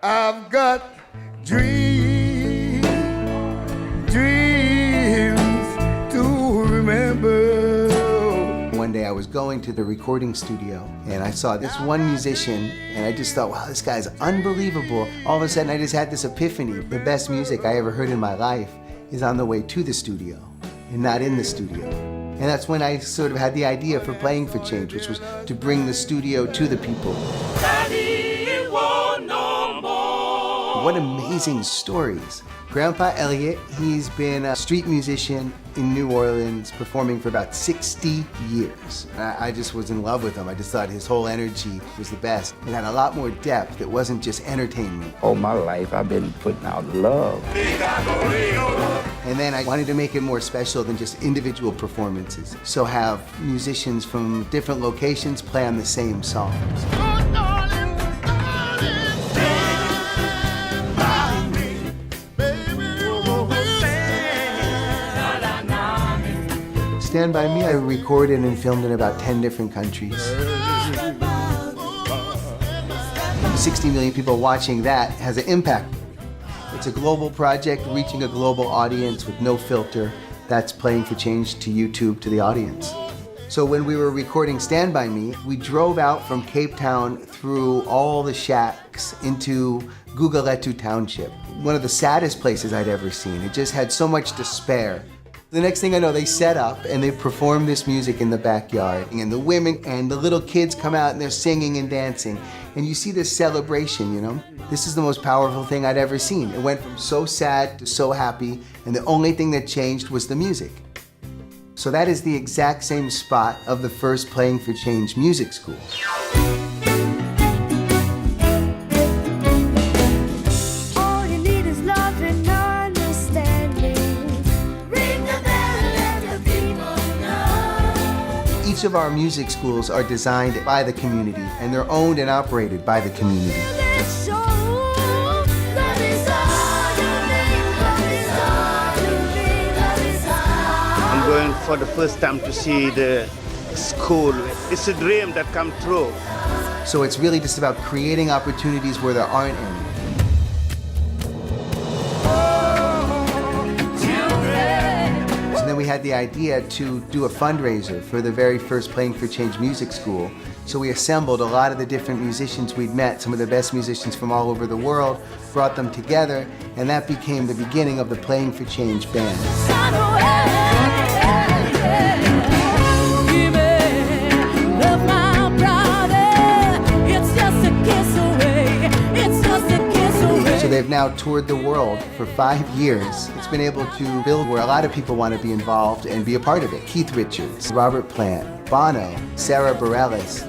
I've got dreams to remember. One day I was going to the recording studio and I saw this one musician and I just thought, wow, this guy's unbelievable. All of a sudden I just had this epiphany. The best music I ever heard in my life is on the way to the studio and not in the studio. And that's when I sort of had the idea for Playing for Change, which was to bring the studio to the people. What amazing stories. Grandpa Elliot, he's been a street musician in New Orleans, performing for about 60 years. I just was in love with him. I just thought his whole energy was the best. It had a lot more depth. It wasn't just entertainment. All my life, I've been putting out love. And then I wanted to make it more special than just individual performances. So have musicians from different locations play on the same songs. Stand By Me, I recorded and filmed in about 10 different countries. 60 million people watching that has an impact. It's a global project reaching a global audience with no filter. That's Playing for Change to YouTube, to the audience. So when we were recording Stand By Me, we drove out from Cape Town through all the shacks into Guguletu Township. One of the saddest places I'd ever seen. It just had so much despair. The next thing I know, they set up and they perform this music in the backyard. And the women and the little kids come out and they're singing and dancing. And you see this celebration, you know? This is the most powerful thing I'd ever seen. It went from so sad to so happy, and the only thing that changed was the music. So that is the exact same spot of the first Playing for Change music school. Each of our music schools are designed by the community, and they're owned and operated by the community. I'm going for the first time to see the school. It's a dream that comes true. So it's really just about creating opportunities where there aren't any. We had the idea to do a fundraiser for the very first Playing for Change music school. So we assembled a lot of the different musicians we'd met, some of the best musicians from all over the world, brought them together, and that became the beginning of the Playing for Change band. So they've now toured the world for 5 years. It's been able to build where a lot of people want to be involved and be a part of it. Keith Richards, Robert Plant, Bono, Sarah Bareilles.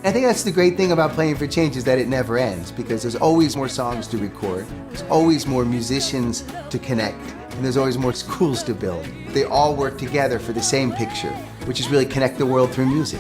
I think that's the great thing about Playing for Change, is that it never ends, because there's always more songs to record, there's always more musicians to connect, and there's always more schools to build. They all work together for the same picture, which is really connect the world through music.